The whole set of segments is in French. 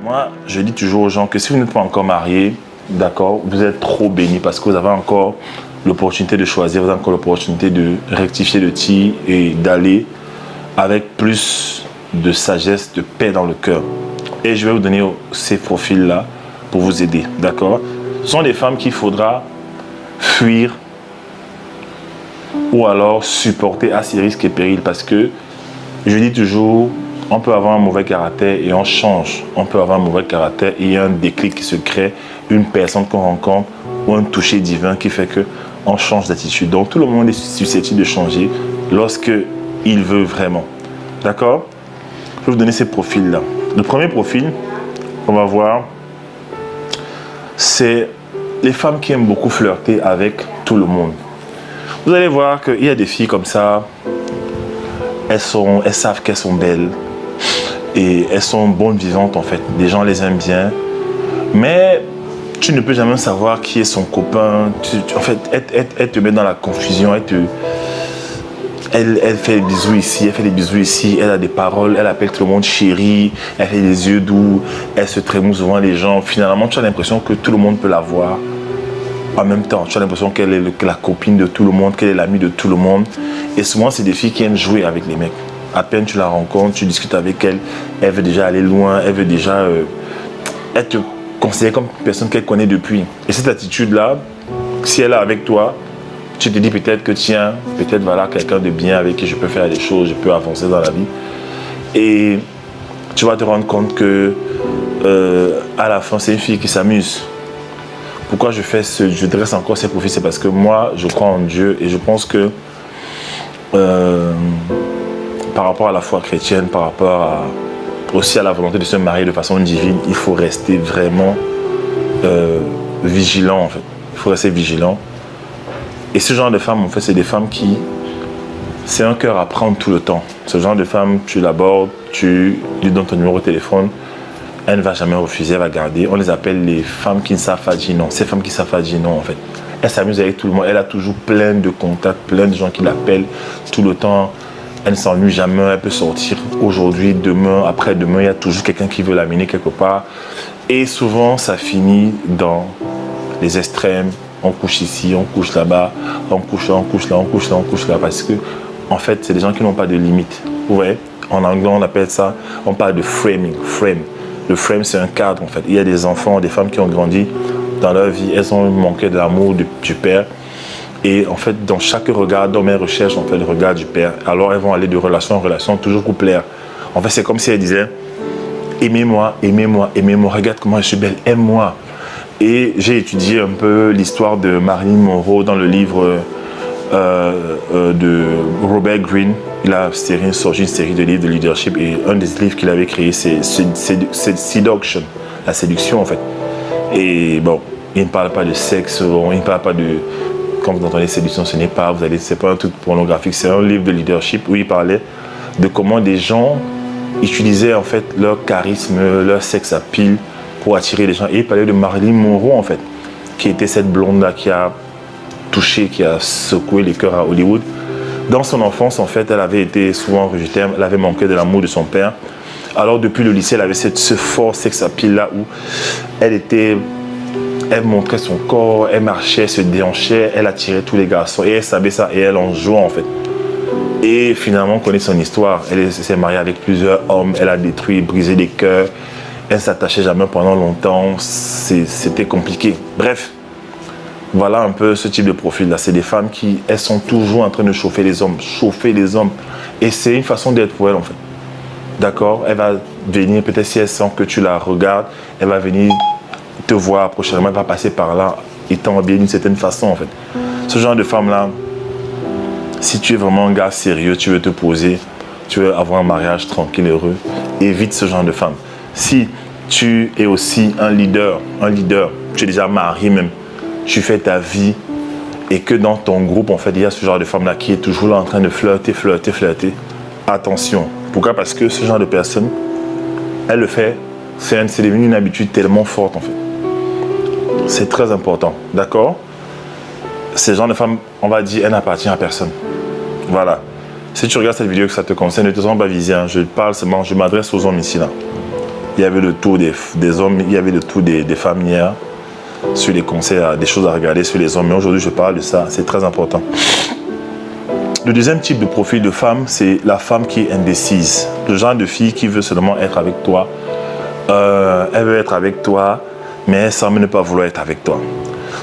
Moi, je dis toujours aux gens que si vous n'êtes pas encore marié, d'accord, vous êtes trop béni parce que vous avez encore l'opportunité de choisir, vous avez encore l'opportunité de rectifier le tir et d'aller avec plus de sagesse, de paix dans le cœur. Et je vais vous donner ces profils-là pour vous aider, d'accord? Ce sont des femmes qu'il faudra fuir ou alors supporter à ses risques et périls parce que je dis toujours, on peut avoir un mauvais caractère et on change. On peut avoir un mauvais caractère et il y a un déclic qui se crée, une personne qu'on rencontre ou un toucher divin qui fait qu'on change d'attitude. Donc tout le monde est susceptible de changer lorsque il veut vraiment. D'accord? Je vais vous donner ces profils-là. Le premier profil qu'on va voir, c'est les femmes qui aiment beaucoup flirter avec tout le monde. Vous allez voir qu'il y a des filles comme ça, elles savent qu'elles sont belles et elles sont bonnes vivantes en fait. Les gens les aiment bien, mais tu ne peux jamais savoir qui est son copain. En fait, elle te met dans la confusion, elle fait des bisous ici, elle fait des bisous ici, elle a des paroles, elle appelle tout le monde chérie, elle fait des yeux doux, elle se trémousse devant les gens. Finalement, tu as l'impression que tout le monde peut la voir. En même temps, tu as l'impression qu'elle est la copine de tout le monde, qu'elle est l'amie de tout le monde. Et souvent, c'est des filles qui aiment jouer avec les mecs. À peine tu la rencontres, tu discutes avec elle, elle veut déjà aller loin, elle veut déjà... elle te considère comme une personne qu'elle connaît depuis. Et cette attitude-là, si elle est avec toi, tu te dis peut-être que tiens, peut-être voilà quelqu'un de bien avec qui je peux faire des choses, je peux avancer dans la vie. Et tu vas te rendre compte que à la fin, c'est une fille qui s'amuse. Pourquoi je dresse encore ces profils, c'est parce que moi, je crois en Dieu et je pense que par rapport à la foi chrétienne, par rapport aussi à la volonté de se marier de façon divine, il faut rester vraiment vigilant en fait. Il faut rester vigilant. Et ce genre de femmes, en fait, c'est des femmes qui... C'est un cœur à prendre tout le temps. Ce genre de femme, tu l'abordes, tu lui donnes ton numéro de téléphone, elle ne va jamais refuser, elle va garder. On les appelle les femmes qui ne savent pas dire non. Ces femmes qui ne savent pas dire non, en fait. Elle s'amuse avec tout le monde. Elle a toujours plein de contacts, plein de gens qui l'appellent tout le temps. Elle ne s'ennuie jamais. Elle peut sortir aujourd'hui, demain, après-demain. Il y a toujours quelqu'un qui veut l'amener quelque part. Et souvent, ça finit dans les extrêmes. On couche ici, on couche là-bas, on couche là, on couche là, on couche là, on couche là. Parce que, en fait, c'est des gens qui n'ont pas de limite. Vous voyez? En anglais, on appelle ça, on parle de framing, frame. Le frame, c'est un cadre, en fait. Il y a des enfants, des femmes qui ont grandi dans leur vie, elles ont manqué de l'amour du père. Et en fait, dans chaque regard, dans mes recherches, en fait, le regard du père, alors elles vont aller de relation en relation, toujours pour plaire. En fait, c'est comme si elles disaient, aimez-moi, aimez-moi, aimez-moi, regarde comment je suis belle, aime-moi. Et j'ai étudié un peu l'histoire de Marilyn Monroe dans le livre de Robert Greene. Il a sorti une série de livres de leadership et un des livres qu'il avait créé, c'est Seduction, la séduction en fait. Et bon, il ne parle pas de sexe, il ne parle pas de... Quand vous entendez séduction, ce n'est pas, c'est pas un truc pornographique, c'est un livre de leadership où il parlait de comment des gens utilisaient en fait leur charisme, leur sexe à pile pour attirer les gens. Et il parlait de Marilyn Monroe en fait, qui était cette blonde-là qui a touché, qui a secoué les cœurs à Hollywood. Dans son enfance, en fait, elle avait été souvent rejetée, elle avait manqué de l'amour de son père. Alors depuis le lycée, elle avait ce fort sexe à pile là où elle montrait son corps, elle marchait, se déhanchait, elle attirait tous les garçons et elle savait ça et elle en jouait en fait. Et finalement, on connaît son histoire. Elle s'est mariée avec plusieurs hommes, elle a détruit, brisé des cœurs. Elle ne s'attachait jamais pendant longtemps, c'était compliqué. Bref, voilà un peu ce type de profil-là. C'est des femmes qui, elles sont toujours en train de chauffer les hommes. Et c'est une façon d'être pour elles en fait. D'accord? Elle va venir, peut-être si elle sent que tu la regardes, elle va venir te voir prochainement, elle va passer par là, étant bien d'une certaine façon en fait. Ce genre de femme-là, si tu es vraiment un gars sérieux, tu veux te poser, tu veux avoir un mariage tranquille, heureux, évite ce genre de femme. Si tu es aussi un leader, tu es déjà marié même, tu fais ta vie et que dans ton groupe, en fait, il y a ce genre de femme-là qui est toujours là en train de flirter. Attention. Pourquoi? Parce que ce genre de personne, elle le fait, c'est devenu une habitude tellement forte, en fait. C'est très important, d'accord? Ce genre de femme, on va dire, elle n'appartient à personne. Voilà. Si tu regardes cette vidéo que ça te concerne, ne te sens pas visé, hein. Je parle seulement, je m'adresse aux hommes ici, là. Il y avait le tour des hommes, il y avait le tour des femmes hier, sur les concerts, des choses à regarder sur les hommes. Mais aujourd'hui, je parle de ça, c'est très important. Le deuxième type de profil de femme, c'est la femme qui est indécise. Le genre de fille qui veut seulement être avec toi. Elle veut être avec toi, mais elle semble ne pas vouloir être avec toi.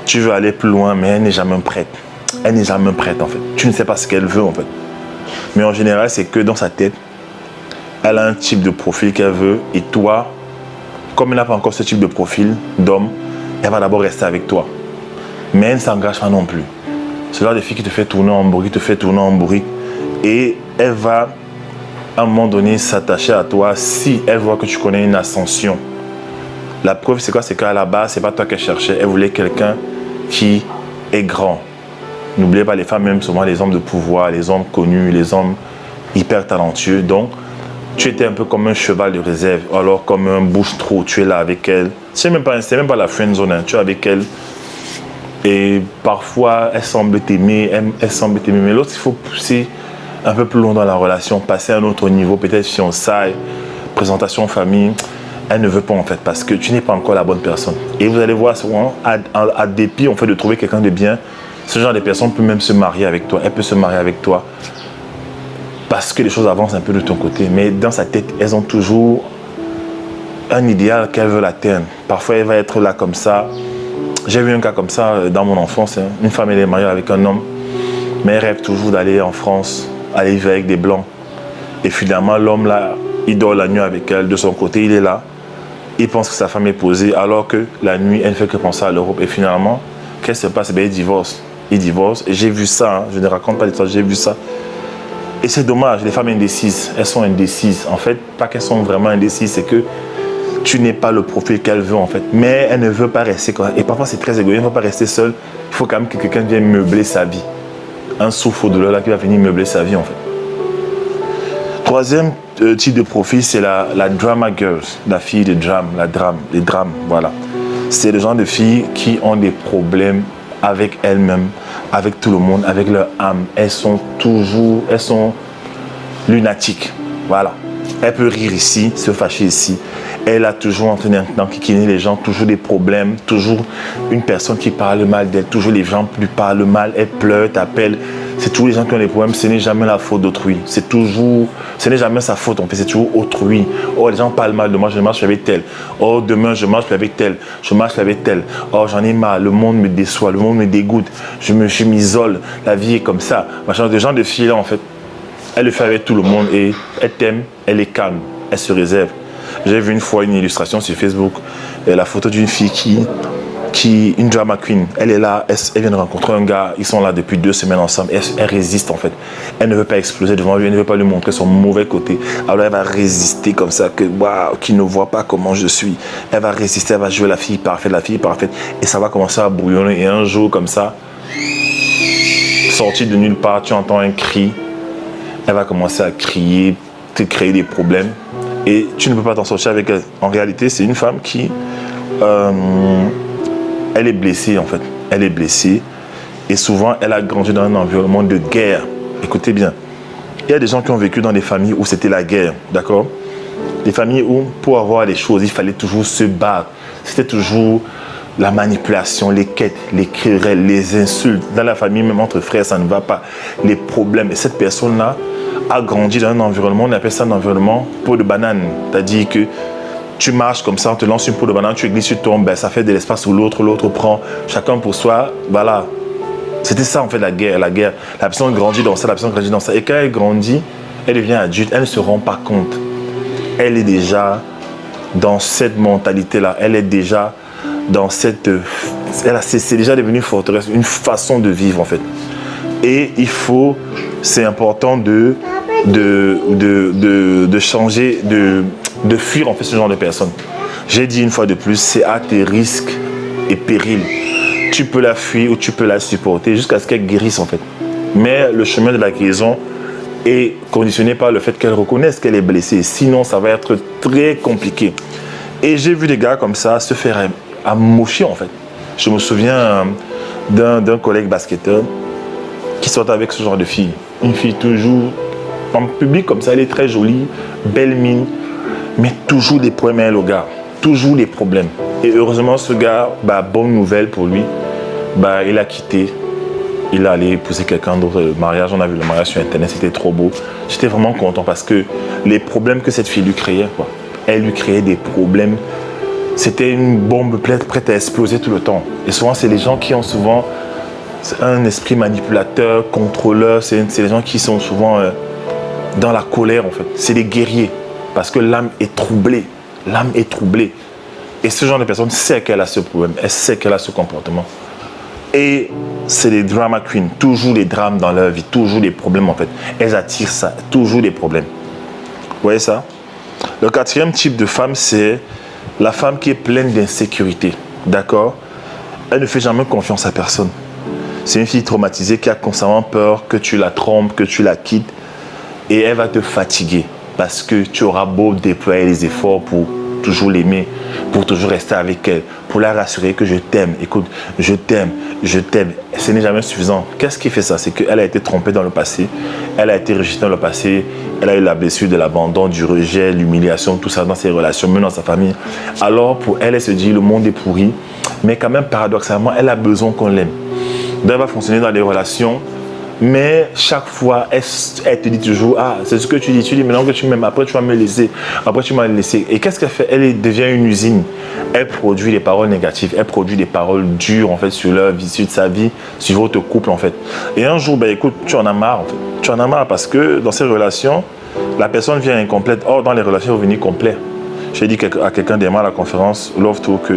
Tu veux aller plus loin, mais elle n'est jamais prête. Elle n'est jamais prête, en fait. Tu ne sais pas ce qu'elle veut, en fait. Mais en général, c'est que dans sa tête, elle a un type de profil qu'elle veut. Et toi, comme elle n'a pas encore ce type de profil d'homme, elle va d'abord rester avec toi. Mais elle ne s'engage pas non plus. C'est là des filles qui te fait tourner en bourrique, te fait tourner en bourrique. Et elle va, à un moment donné, s'attacher à toi si elle voit que tu connais une ascension. La preuve, c'est quoi? C'est qu'à la base, ce n'est pas toi qu'elle cherchait. Elle voulait quelqu'un qui est grand. N'oubliez pas, les femmes aiment souvent les hommes de pouvoir, les hommes connus, les hommes hyper talentueux. Donc, tu étais un peu comme un cheval de réserve, alors comme un bouche-trou, tu es là avec elle. C'est même pas la friend zone, hein. Tu es avec elle. Et parfois, elle semble t'aimer, mais l'autre, il faut pousser un peu plus loin dans la relation, passer à un autre niveau, peut-être fiançailles, présentation en famille. Elle ne veut pas en fait, parce que tu n'es pas encore la bonne personne. Et vous allez voir souvent, à dépit en fait de trouver quelqu'un de bien, ce genre de personne peut même se marier avec toi. Elle peut se marier avec toi parce que les choses avancent un peu de ton côté. Mais dans sa tête, elles ont toujours un idéal qu'elles veulent atteindre. Parfois, elle va être là comme ça. J'ai vu un cas comme ça dans mon enfance. Hein. Une femme, elle est mariée avec un homme, mais elle rêve toujours d'aller en France, aller vivre avec des blancs. Et finalement, l'homme là, il dort la nuit avec elle. De son côté, il est là. Il pense que sa femme est posée, alors que la nuit, elle ne fait que penser à l'Europe. Et finalement, qu'est-ce qui se passe? Il divorce. Il divorce. Et j'ai vu ça. Hein. Je ne raconte pas l'histoire, j'ai vu ça. Et c'est dommage, les femmes indécises, elles sont indécises. En fait, pas qu'elles sont vraiment indécises, c'est que tu n'es pas le profil qu'elle veut en fait. Mais elle ne veut pas rester comme ça. Et parfois, c'est très égoïste, elle ne veut pas rester seule. Il faut quand même que quelqu'un vienne meubler sa vie. Un souffre-douleur là qui va venir meubler sa vie en fait. Troisième type de profil, c'est la drama girls, la fille de drame, les drames, voilà. C'est le genre de filles qui ont des problèmes avec elles-mêmes, avec tout le monde, avec leur âme. Elles sont lunatiques, voilà. Elle peut rire ici, se fâcher ici. Elle a toujours en train d'enquiquiner les gens, toujours des problèmes, toujours une personne qui parle mal d'elle, toujours les gens lui parlent mal, elle pleure, t'appelle. C'est toujours les gens qui ont des problèmes, ce n'est jamais la faute d'autrui. Ce n'est jamais sa faute, en fait, c'est toujours autrui. Oh, les gens parlent mal de moi, je marche avec tel. Oh, demain, je marche avec tel. Je marche avec tel. Oh, j'en ai marre, le monde me déçoit, le monde me dégoûte. Je m'isole, la vie est comme ça. Machin, des gens de filles là, en fait, elle le fait avec tout le monde et elle t'aime, elle est calme, elle se réserve. J'ai vu une fois une illustration sur Facebook, la photo d'une fille une drama queen, elle est là, elle vient de rencontrer un gars, ils sont là depuis 2 semaines ensemble, elle résiste en fait. Elle ne veut pas exploser devant lui, elle ne veut pas lui montrer son mauvais côté. Alors elle va résister comme ça, qu'il ne voit pas comment je suis. Elle va résister, elle va jouer la fille parfaite, et ça va commencer à bouillonner. Et un jour comme ça, sorti de nulle part, tu entends un cri, elle va commencer à crier, te créer des problèmes. Et tu ne peux pas t'en sortir avec elle. En réalité, c'est une femme qui... elle est blessée en fait. Elle est blessée. Et souvent, elle a grandi dans un environnement de guerre. Écoutez bien. Il y a des gens qui ont vécu dans des familles où c'était la guerre. D'accord? Des familles où, pour avoir les choses, il fallait toujours se battre. C'était toujours la manipulation, les quêtes, les querelles, les insultes. Dans la famille, même entre frères, ça ne va pas. Les problèmes. Et cette personne-là a grandi dans un environnement, on appelle ça un environnement peau de banane. C'est-à-dire que tu marches comme ça, on te lance une peau de banane, tu glisses, tu tombes, ben, ça fait de l'espace où l'autre prend, chacun pour soi, voilà. C'était ça en fait la guerre. La personne grandit dans ça, la personne grandit dans ça. Et quand elle grandit, elle devient adulte, elle ne se rend pas compte. Elle est déjà dans cette mentalité-là, elle est déjà dans cette... c'est déjà devenu une forteresse, une façon de vivre en fait. Et c'est important de changer, de fuir en fait ce genre de personnes. J'ai dit une fois de plus, c'est à tes risques et périls. Tu peux la fuir ou tu peux la supporter jusqu'à ce qu'elle guérisse en fait. Mais le chemin de la guérison est conditionné par le fait qu'elle reconnaisse qu'elle est blessée. Sinon, ça va être très compliqué. Et j'ai vu des gars comme ça se faire amocher en fait. Je me souviens d'un collègue basketteur qui sort avec ce genre de fille. Une fille toujours en public comme ça, elle est très jolie, belle mine. Mais toujours des problèmes avec le gars. Toujours des problèmes. Et heureusement, ce gars, bonne nouvelle pour lui, il a quitté. Il est allé épouser quelqu'un d'autre. Le mariage, on a vu le mariage sur Internet, c'était trop beau. J'étais vraiment content parce que les problèmes que cette fille lui créait, elle lui créait des problèmes. C'était une bombe prête à exploser tout le temps. Et souvent, c'est les gens qui ont souvent un esprit manipulateur, contrôleur. C'est les gens qui sont souvent dans la colère, en fait. C'est des guerriers parce que l'âme est troublée. L'âme est troublée. Et ce genre de personne sait qu'elle a ce problème. Elle sait qu'elle a ce comportement. Et c'est des drama queens. Toujours des drames dans leur vie. Toujours des problèmes, en fait. Elles attirent ça. Toujours des problèmes. Vous voyez ça? Le quatrième type de femme, c'est la femme qui est pleine d'insécurité. D'accord? Elle ne fait jamais confiance à personne. C'est une fille traumatisée qui a constamment peur que tu la trompes, que tu la quittes. Et elle va te fatiguer. Parce que tu auras beau déployer les efforts pour toujours l'aimer, pour toujours rester avec elle, pour la rassurer que je t'aime. Écoute, je t'aime, je t'aime. Ce n'est jamais suffisant. Qu'est-ce qui fait ça? C'est qu'elle a été trompée dans le passé, elle a été rejetée dans le passé, elle a eu la blessure de l'abandon, du rejet, l'humiliation, tout ça dans ses relations, même dans sa famille. Alors pour elle, elle se dit le monde est pourri, mais quand même paradoxalement, elle a besoin qu'on l'aime. Donc elle va fonctionner dans des relations. Mais chaque fois, elle te dit toujours, c'est ce que tu dis maintenant que tu m'aimes, après tu vas me laisser, après tu m'as laissé. Et qu'est-ce qu'elle fait? Elle devient une usine. Elle produit des paroles négatives, elle produit des paroles dures en fait sur leur vie, sur sa vie, sur votre couple en fait. Et un jour, écoute, tu en as marre en fait. Tu en as marre parce que dans ces relations, la personne vient incomplète. Or, dans les relations, vous venez complet. J'ai dit à quelqu'un demain à la conférence Love Tour que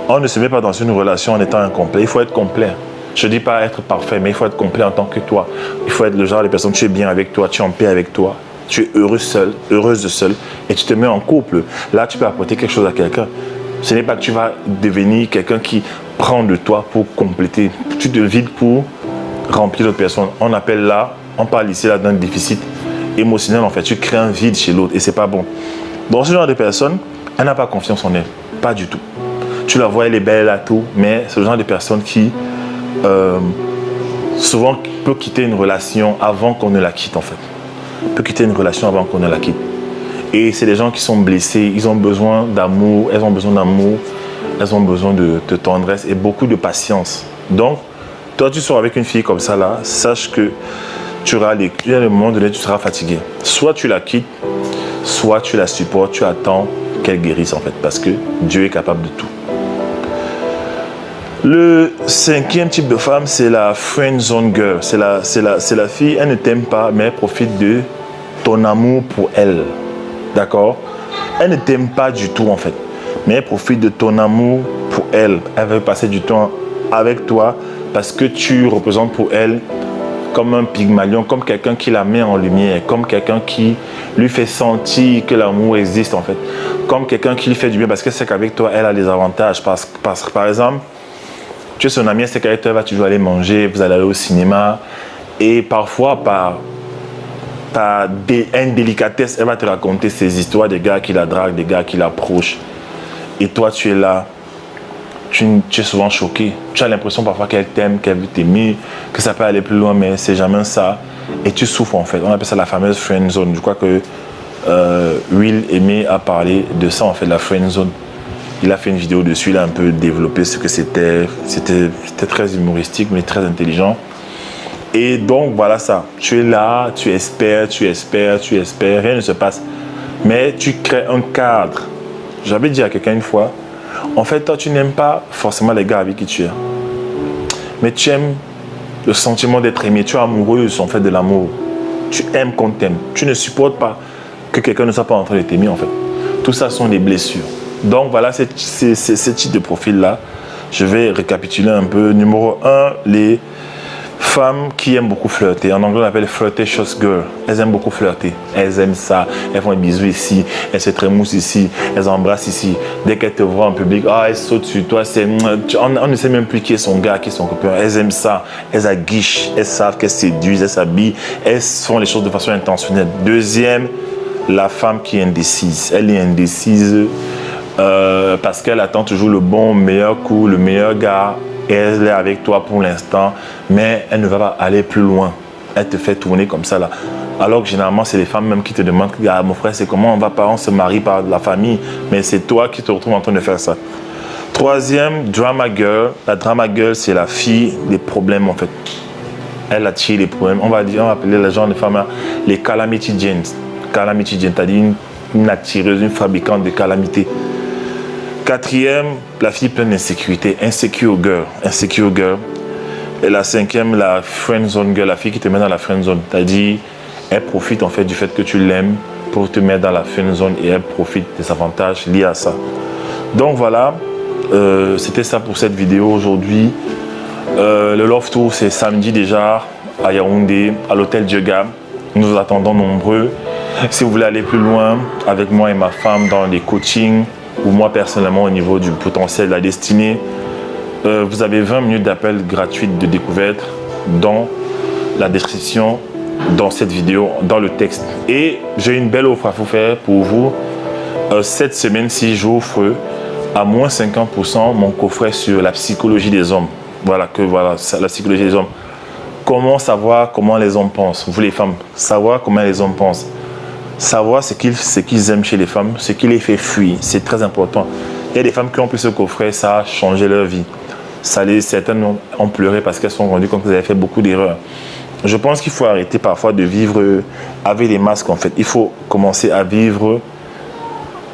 on ne se met pas dans une relation en étant incomplet, il faut être complet. Je ne dis pas être parfait, mais il faut être complet en tant que toi. Il faut être le genre de personne, tu es bien avec toi, tu es en paix avec toi. Tu es heureux seul, heureuse de seul, et tu te mets en couple. Là, tu peux apporter quelque chose à quelqu'un. Ce n'est pas que tu vas devenir quelqu'un qui prend de toi pour compléter. Tu te vides pour remplir l'autre personne. On parle ici là d'un déficit émotionnel en fait. Tu crées un vide chez l'autre et c'est pas bon. Donc ce genre de personne, elle n'a pas confiance en elle. Pas du tout. Tu la vois, elle est belle à tout, mais c'est le genre de personne qui souvent peut quitter une relation avant qu'on ne la quitte en fait. Peut quitter une relation avant qu'on ne la quitte. Et c'est des gens qui sont blessés, ils ont besoin d'amour, elles ont besoin d'amour, elles ont besoin de tendresse et beaucoup de patience. Donc, toi tu sors avec une fille comme ça là, sache que tu auras le moment donné tu seras fatigué. Soit tu la quittes, soit tu la supportes, tu attends qu'elle guérisse en fait, parce que Dieu est capable de tout. Le cinquième type de femme, c'est la friend zone girl. C'est la fille, elle ne t'aime pas, mais elle profite de ton amour pour elle. D'accord? Elle ne t'aime pas du tout en fait, mais elle profite de ton amour pour elle. Elle veut passer du temps avec toi parce que tu représentes pour elle comme un Pygmalion, comme quelqu'un qui la met en lumière, comme quelqu'un qui lui fait sentir que l'amour existe en fait, comme quelqu'un qui lui fait du bien parce qu'elle sait qu'avec toi, elle a des avantages. Par exemple, tu es son ami, elle sait qu'avec toi, elle va toujours aller manger, vous allez aller au cinéma et parfois par indélicatesse, elle va te raconter ces histoires des gars qui la draguent, des gars qui l'approchent. Et toi, tu es là, tu es souvent choqué. Tu as l'impression parfois qu'elle t'aime, qu'elle veut t'aimer, que ça peut aller plus loin, mais c'est jamais ça. Et tu souffres en fait. On appelle ça la fameuse friend zone. Je crois que Will Aimé a parlé de ça en fait, la friend zone. Il a fait une vidéo dessus, il a un peu développé ce que c'était. C'était très humoristique, mais très intelligent. Et donc, voilà ça. Tu es là, tu espères, rien ne se passe. Mais tu crées un cadre. J'avais dit à quelqu'un une fois, en fait, toi, tu n'aimes pas forcément les gars avec qui tu es. Mais tu aimes le sentiment d'être aimé. Tu es amoureuse, en fait, de l'amour. Tu aimes qu'on t'aime. Tu ne supportes pas que quelqu'un ne soit pas en train de t'aimer, en fait. Tout ça sont des blessures. Donc, voilà ce type de profil-là. Je vais récapituler un peu. Numéro 1, les femmes qui aiment beaucoup flirter. En anglais, on appelle flirtatious girl. Elles aiment beaucoup flirter. Elles aiment ça. Elles font des bisous ici. Elles se trémoussent ici. Elles embrassent ici. Dès qu'elles te voient en public, elles sautent sur toi. On ne sait même plus qui est son gars, qui est son copain. Elles aiment ça. Elles aguichent. Elles savent qu'elles séduisent. Elles s'habillent. Elles font les choses de façon intentionnelle. Deuxième, la femme qui est indécise. Elle est indécise parce qu'elle attend toujours le bon, meilleur coup, le meilleur gars. Et elle est avec toi pour l'instant, mais elle ne va pas aller plus loin. elle te fait tourner comme ça là. Alors que généralement, c'est les femmes même qui te demandent, ah, mon frère, c'est comment on va pas, on se marie par la famille, mais c'est toi qui te retrouves en train de faire ça. Troisième, drama girl. La drama girl, c'est la fille des problèmes en fait. Elle attire les problèmes. On va appeler les gens de femmes là, les calamity Janes. Calamity Jane, c'est-à-dire une attireuse, une fabricante de calamités. Quatrième, la fille pleine d'insécurité. Insecure girl. Insecure girl. Et la cinquième, la friend zone girl, la fille qui te met dans la friend zone. C'est-à-dire, elle profite en fait du fait que tu l'aimes pour te mettre dans la friend zone et elle profite des avantages liés à ça. Donc voilà, c'était ça pour cette vidéo aujourd'hui. Le Love Tour, c'est samedi déjà à Yaoundé, à l'hôtel Djega. Nous vous attendons nombreux. Si vous voulez aller plus loin avec moi et ma femme dans les coachings ou moi personnellement au niveau du potentiel de la destinée, vous avez 20 minutes d'appel gratuite de découverte dans la description, dans cette vidéo, dans le texte. Et j'ai une belle offre à vous faire pour vous. Cette semaine-ci, j'offre à moins 50% mon coffret sur la psychologie des hommes. Voilà, la psychologie des hommes. Comment savoir comment les hommes pensent, vous les femmes, savoir comment les hommes pensent. Savoir ce qu'ils aiment chez les femmes, ce qui les fait fuir, c'est très important. Il y a des femmes qui ont pris ce coffret, ça a changé leur vie. Certaines ont pleuré parce qu'elles se sont rendues compte qu'elles avaient fait beaucoup d'erreurs. Je pense qu'il faut arrêter parfois de vivre avec les masques en fait. Il faut commencer à vivre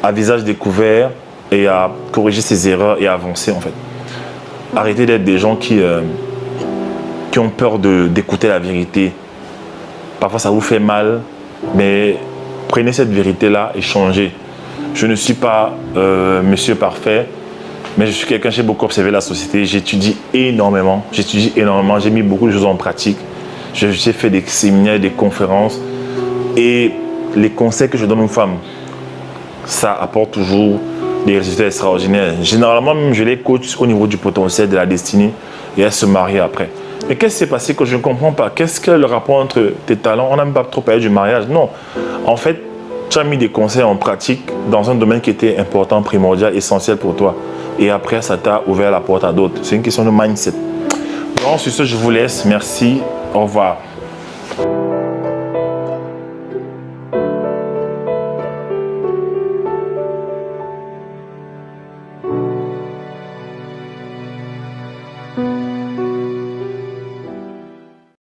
à visage découvert et à corriger ses erreurs et à avancer en fait. Arrêtez d'être des gens qui ont peur d'écouter la vérité. Parfois ça vous fait mal, mais prenez cette vérité-là et changez. Je ne suis pas monsieur parfait, mais je suis quelqu'un, j'ai beaucoup observé la société. J'étudie énormément, j'ai mis beaucoup de choses en pratique. J'ai fait des séminaires, des conférences. Et les conseils que je donne aux femmes, ça apporte toujours des résultats extraordinaires. Généralement, même je les coach au niveau du potentiel de la destinée et elles se marient après. Mais qu'est-ce qui s'est passé que je ne comprends pas? Qu'est-ce que le rapport entre tes talents? On n'a même pas trop parlé du mariage. Non. En fait, tu as mis des conseils en pratique dans un domaine qui était important, primordial, essentiel pour toi. Et après, ça t'a ouvert la porte à d'autres. C'est une question de mindset. Donc, sur ce, je vous laisse. Merci. Au revoir.